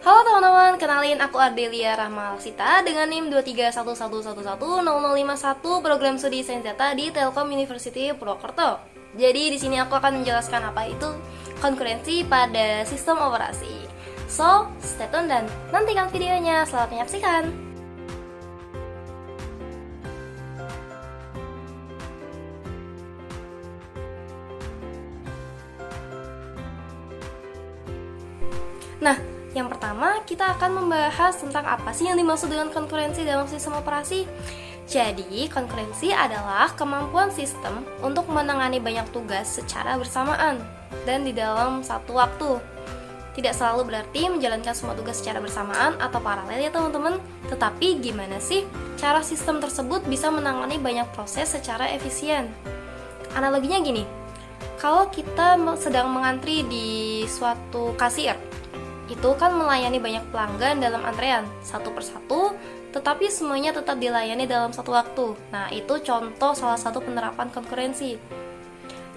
Halo teman-teman, kenalin aku Ardelia Rahmalsita dengan NIM 23111100051 program studi Sains Data di Telkom University Purwokerto. Jadi di sini aku akan menjelaskan apa itu konkurensi pada sistem operasi. So, stay tune dan nantikan videonya. Selamat menyaksikan. Nah, yang pertama kita akan membahas tentang apa sih yang dimaksud dengan konkurensi dalam sistem operasi. Jadi, konkurensi adalah kemampuan sistem untuk menangani banyak tugas secara bersamaan dan di dalam satu waktu. Tidak selalu berarti menjalankan semua tugas secara bersamaan atau paralel ya teman-teman. Tetapi gimana sih cara sistem tersebut bisa menangani banyak proses secara efisien? Analoginya gini, kalau kita sedang mengantri di suatu kasir, itu kan melayani banyak pelanggan dalam antrean satu persatu, tetapi semuanya tetap dilayani dalam satu waktu. Nah, itu contoh salah satu penerapan konkurensi.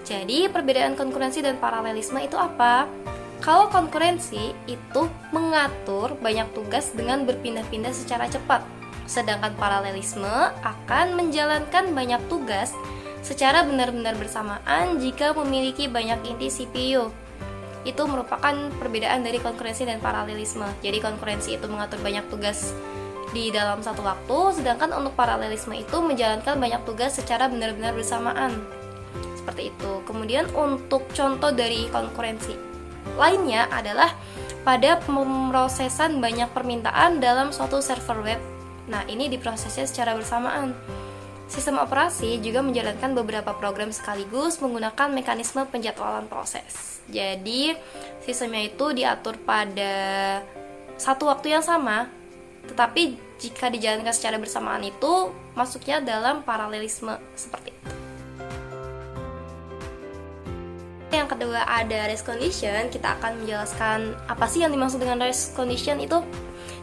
Jadi, perbedaan konkurensi dan paralelisme itu apa? Kalau konkurensi itu mengatur banyak tugas dengan berpindah-pindah secara cepat, sedangkan paralelisme akan menjalankan banyak tugas secara benar-benar bersamaan jika memiliki banyak inti CPU. Itu merupakan perbedaan dari konkurensi dan paralelisme. Jadi konkurensi itu mengatur banyak tugas di dalam satu waktu, sedangkan untuk paralelisme itu menjalankan banyak tugas secara benar-benar bersamaan. Seperti itu. Kemudian untuk contoh dari konkurensi lainnya adalah pada pemrosesan banyak permintaan dalam suatu server web. Nah, ini diprosesnya secara bersamaan. Sistem operasi juga menjalankan beberapa program sekaligus menggunakan mekanisme penjadwalan proses. Jadi, sistemnya itu diatur pada satu waktu yang sama, tetapi jika dijalankan secara bersamaan itu masuknya dalam paralelisme seperti itu. Yang kedua ada race condition. Kita akan menjelaskan apa sih yang dimaksud dengan race condition itu.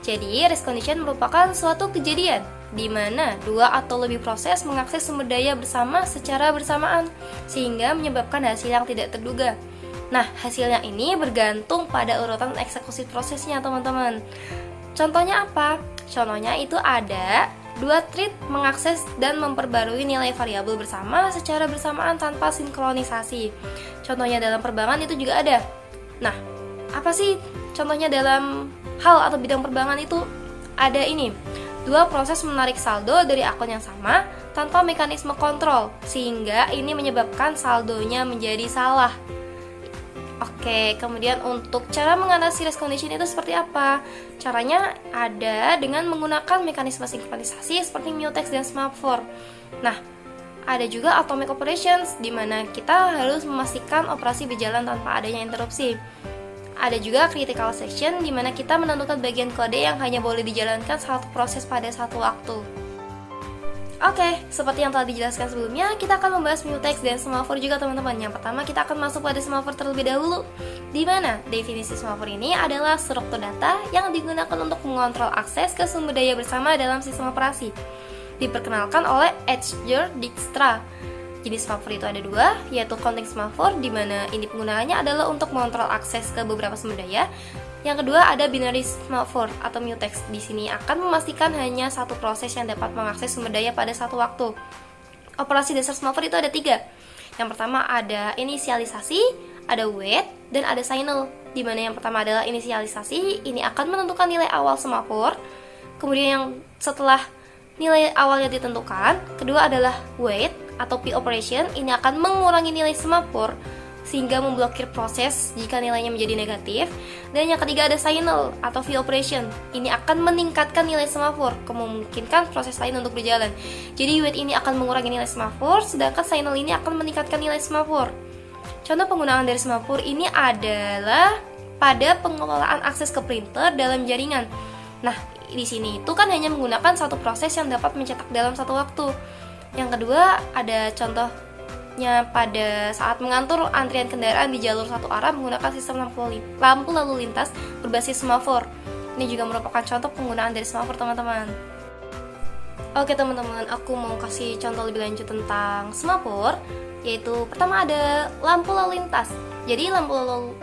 Jadi, race condition merupakan suatu kejadian di mana dua atau lebih proses mengakses sumber daya bersama secara bersamaan sehingga menyebabkan hasil yang tidak terduga. Nah, hasilnya ini bergantung pada urutan eksekusi prosesnya, teman-teman. Contohnya apa? Contohnya itu ada dua thread mengakses dan memperbarui nilai variabel bersama secara bersamaan tanpa sinkronisasi. Contohnya dalam perbankan itu juga ada. Nah, apa sih contohnya dalam hal atau bidang perbankan itu? Ada ini, dua proses menarik saldo dari akun yang sama tanpa mekanisme kontrol, sehingga ini menyebabkan saldonya menjadi salah. Oke, kemudian untuk cara mengatasi race condition itu seperti apa? Caranya ada dengan menggunakan mekanisme sinkronisasi seperti mutex dan semaphore. Nah, ada juga atomic operations, di mana kita harus memastikan operasi berjalan tanpa adanya interupsi. Ada juga critical section, di mana kita menentukan bagian kode yang hanya boleh dijalankan satu proses pada satu waktu. Oke, seperti yang telah dijelaskan sebelumnya, kita akan membahas mutex dan semaphore juga teman-teman. Yang pertama kita akan masuk pada semaphore terlebih dahulu, di mana definisi semaphore ini adalah struktur data yang digunakan untuk mengontrol akses ke sumber daya bersama dalam sistem operasi. Diperkenalkan oleh Edgar Dijkstra. Jenis semaphore itu ada dua, yaitu counting semaphore, di mana ini penggunaannya adalah untuk mengontrol akses ke beberapa sumber daya. Yang kedua ada binary semaphore atau mutex. Di sini akan memastikan hanya satu proses yang dapat mengakses sumber daya pada satu waktu. Operasi dasar semaphore itu ada tiga. Yang pertama ada inisialisasi, ada wait, dan ada signal. Di mana yang pertama adalah inisialisasi, ini akan menentukan nilai awal semaphore. Kemudian yang setelah nilai awalnya ditentukan, kedua adalah wait atau P operation, ini akan mengurangi nilai semaphore sehingga memblokir proses jika nilainya menjadi negatif. Dan yang ketiga ada signal atau V operation, ini akan meningkatkan nilai semaphore, memungkinkan proses lain untuk berjalan. Jadi wait ini akan mengurangi nilai semaphore, sedangkan signal ini akan meningkatkan nilai semaphore. Contoh penggunaan dari semaphore ini adalah pada pengelolaan akses ke printer dalam jaringan. Nah, di sini itu kan hanya menggunakan satu proses yang dapat mencetak dalam satu waktu. Yang kedua ada contohnya pada saat mengatur antrian kendaraan di jalur satu arah menggunakan sistem lampu lalu lintas berbasis semaphore. Ini juga merupakan contoh penggunaan dari semaphore, teman-teman. Oke teman-teman, aku mau kasih contoh lebih lanjut tentang semaphore. yaitu pertama ada lampu lalu lintas. Jadi lampu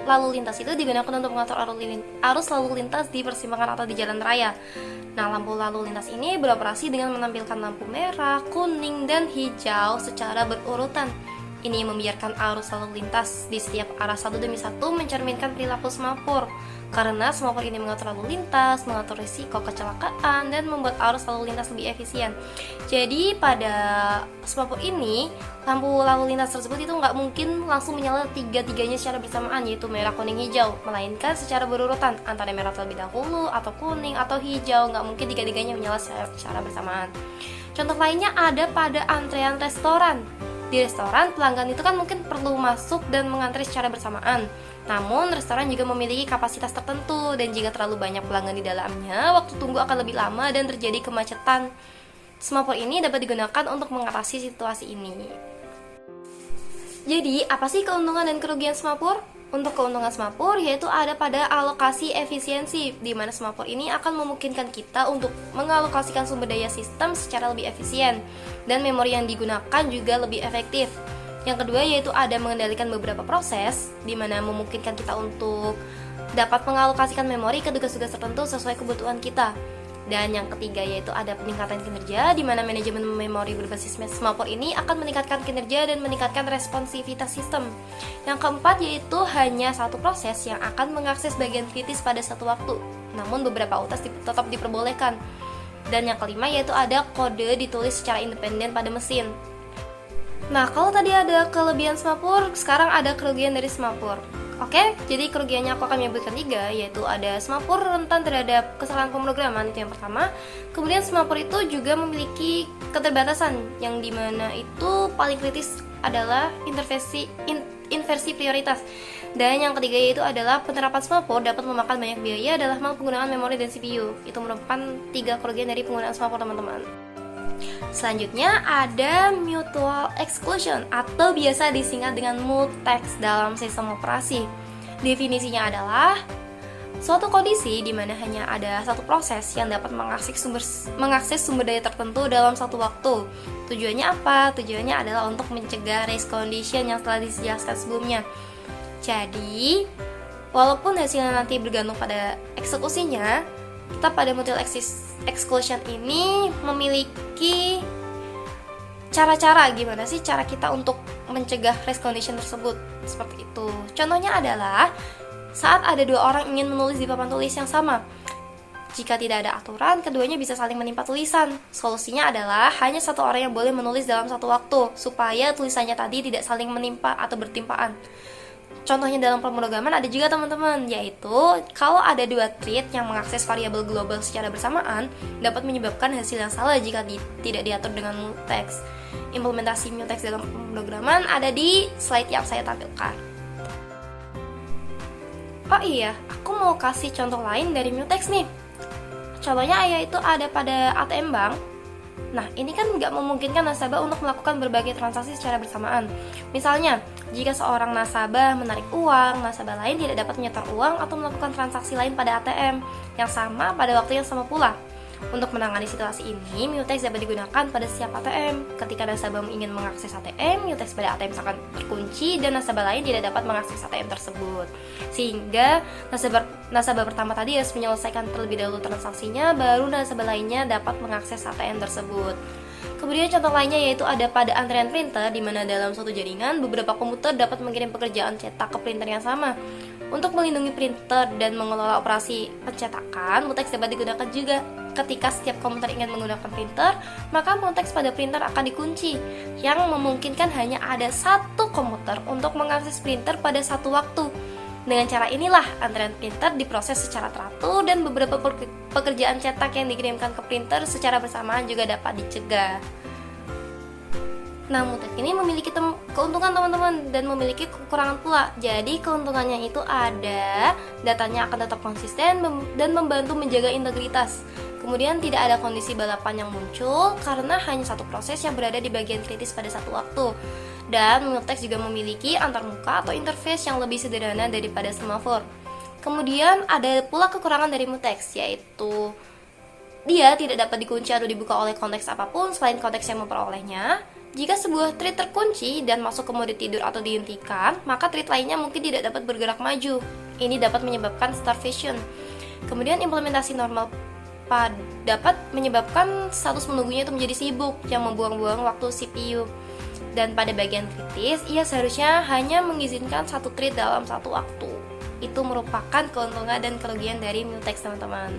lalu lintas itu digunakan untuk mengatur arus lalu lintas di persimpangan atau di jalan raya. Nah, lampu lalu lintas ini beroperasi dengan menampilkan lampu merah, kuning, dan hijau secara berurutan. Ini membiarkan arus lalu lintas di setiap arah satu demi satu mencerminkan perilaku semapur. Karena semapur ini mengatur lalu lintas, mengatur risiko kecelakaan, dan membuat arus lalu lintas lebih efisien. Jadi pada semapur ini, lampu lalu lintas tersebut itu nggak mungkin langsung menyala tiga-tiganya secara bersamaan, yaitu merah, kuning, hijau, melainkan secara berurutan antara merah terlebih dahulu, atau kuning, atau hijau. Nggak mungkin tiga-tiganya menyala secara bersamaan. Contoh lainnya ada pada antrean restoran. Di restoran, pelanggan itu kan mungkin perlu masuk dan mengantri secara bersamaan. Namun, restoran juga memiliki kapasitas tertentu, dan jika terlalu banyak pelanggan di dalamnya, waktu tunggu akan lebih lama dan terjadi kemacetan. Semapur ini dapat digunakan untuk mengatasi situasi ini. Jadi, apa sih keuntungan dan kerugian semapur? Untuk keuntungan semapur yaitu ada pada alokasi efisiensi, di mana semapur ini akan memungkinkan kita untuk mengalokasikan sumber daya sistem secara lebih efisien, dan memori yang digunakan juga lebih efektif. Yang kedua yaitu ada mengendalikan beberapa proses, di mana memungkinkan kita untuk dapat mengalokasikan memori ke tugas-tugas tertentu sesuai kebutuhan kita. Dan yang ketiga yaitu ada peningkatan kinerja, di mana manajemen memori berbasis semapur ini akan meningkatkan kinerja dan meningkatkan responsivitas sistem. Yang keempat yaitu hanya satu proses yang akan mengakses bagian kritis pada satu waktu, namun beberapa utas tetap diperbolehkan. Dan yang kelima yaitu ada kode ditulis secara independen pada mesin. Nah, kalau tadi ada kelebihan semapur, sekarang ada kerugian dari semapur. Oke, jadi kerugiannya aku akan menyebutkan 3, yaitu ada semapur rentan terhadap kesalahan pemrograman, itu yang pertama. Kemudian semapur itu juga memiliki keterbatasan, yang dimana itu paling kritis adalah inversi prioritas. Dan yang ketiga yaitu adalah penerapan semapur dapat memakan banyak biaya dalam hal penggunaan memori dan CPU. Itu merupakan 3 kerugian dari penggunaan semapur, teman-teman. Selanjutnya ada mutual exclusion atau biasa disingkat dengan mutex dalam sistem operasi. Definisinya adalah suatu kondisi di mana hanya ada satu proses yang dapat mengakses sumber daya tertentu dalam satu waktu. Tujuannya apa? Tujuannya adalah untuk mencegah race condition yang telah dijelaskan sebelumnya. Jadi, walaupun hasilnya nanti bergantung pada eksekusinya, kita pada mutual exclusion ini memiliki cara-cara gimana sih cara kita untuk mencegah race condition tersebut, seperti itu. Contohnya adalah saat ada 2 orang ingin menulis di papan tulis yang sama. Jika tidak ada aturan, keduanya bisa saling menimpa tulisan. Solusinya adalah hanya satu orang yang boleh menulis dalam satu waktu, supaya tulisannya tadi tidak saling menimpa atau bertimpaan. Contohnya dalam pemrograman ada juga, teman-teman, yaitu kalau ada 2 thread yang mengakses variabel global secara bersamaan dapat menyebabkan hasil yang salah jika tidak diatur dengan mutex. Implementasi mutex dalam pemrograman ada di slide yang saya tampilkan. Oh iya, aku mau kasih contoh lain dari mutex nih. Contohnya yaitu ada pada ATM bank. Nah, ini kan nggak memungkinkan nasabah untuk melakukan berbagai transaksi secara bersamaan. Misalnya, jika seorang nasabah menarik uang, nasabah lain tidak dapat menyetor uang atau melakukan transaksi lain pada ATM yang sama pada waktu yang sama pula. Untuk menangani situasi ini, mutex dapat digunakan pada setiap ATM. Ketika nasabah ingin mengakses ATM, mutex pada ATM akan terkunci dan nasabah lain tidak dapat mengakses ATM tersebut. Sehingga nasabah pertama tadi harus menyelesaikan terlebih dahulu transaksinya, baru nasabah lainnya dapat mengakses ATM tersebut. Kemudian contoh lainnya yaitu ada pada antrean printer, di mana dalam suatu jaringan beberapa komputer dapat mengirim pekerjaan cetak ke printer yang sama. Untuk melindungi printer dan mengelola operasi pencetakan, mutex dapat digunakan juga. Ketika setiap komputer ingin menggunakan printer, maka mutex pada printer akan dikunci, yang memungkinkan hanya ada satu komputer untuk mengakses printer pada satu waktu. Dengan cara inilah, antrean printer diproses secara teratur dan beberapa pekerjaan cetak yang dikirimkan ke printer secara bersamaan juga dapat dicegah. Nah, mutex ini memiliki keuntungan, teman-teman, dan memiliki kekurangan pula. Jadi, keuntungannya itu ada, datanya akan tetap konsisten dan membantu menjaga integritas. Kemudian tidak ada kondisi balapan yang muncul karena hanya satu proses yang berada di bagian kritis pada satu waktu. Dan mutex juga memiliki antarmuka atau interface yang lebih sederhana daripada semafor. Kemudian ada pula kekurangan dari mutex, yaitu dia tidak dapat dikunci atau dibuka oleh konteks apapun selain konteks yang memperolehnya. Jika sebuah thread terkunci dan masuk ke mode tidur atau dihentikan, maka thread lainnya mungkin tidak dapat bergerak maju. Ini dapat menyebabkan starvation. Kemudian implementasi normal dapat menyebabkan status menunggunya itu menjadi sibuk yang membuang-buang waktu CPU. Dan pada bagian kritis, ia seharusnya hanya mengizinkan satu thread dalam satu waktu. Itu merupakan keuntungan dan kerugian dari mutex, teman-teman.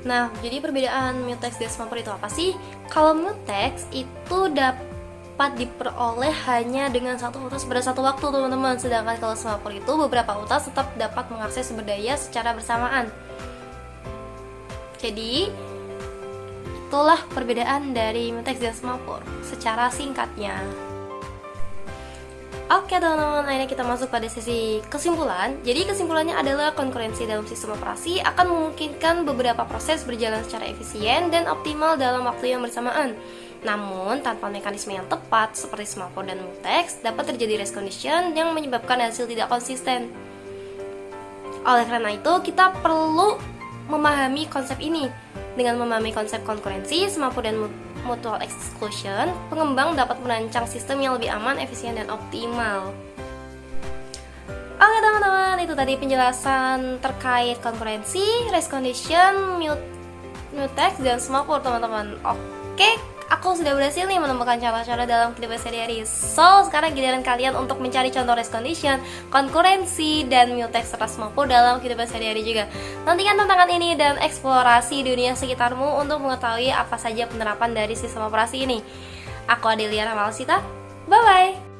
Nah, jadi perbedaan mutex dan semaphore itu apa sih? Kalau mutex itu dapat diperoleh hanya dengan satu utas pada satu waktu, teman-teman. Sedangkan kalau semaphore itu beberapa utas tetap dapat mengakses sumber daya secara bersamaan. Jadi, itulah perbedaan dari mutex dan semaphore secara singkatnya. Oke teman-teman, akhirnya kita masuk pada sesi kesimpulan. Jadi kesimpulannya adalah konkurensi dalam sistem operasi akan memungkinkan beberapa proses berjalan secara efisien dan optimal dalam waktu yang bersamaan. Namun, tanpa mekanisme yang tepat seperti semaphore dan mutex, dapat terjadi race condition yang menyebabkan hasil tidak konsisten. Oleh karena itu, kita perlu memahami konsep ini. Dengan memahami konsep konkurensi, semaphore dan mutual exclusion, pengembang dapat merancang sistem yang lebih aman, efisien, dan optimal. Oke teman-teman, itu tadi penjelasan terkait konkurensi, race condition, mutex, dan semaphore, teman-teman. Oke, aku sudah berhasil nih menemukan cara-cara dalam kehidupan sehari-hari. So, sekarang giliran kalian untuk mencari contoh race condition, konkurensi, dan mutex serta semaphore dalam kehidupan sehari-hari juga. Nantikan tantangan ini dan eksplorasi dunia sekitarmu untuk mengetahui apa saja penerapan dari sistem operasi ini. Aku Adelia Ramalsita, bye-bye!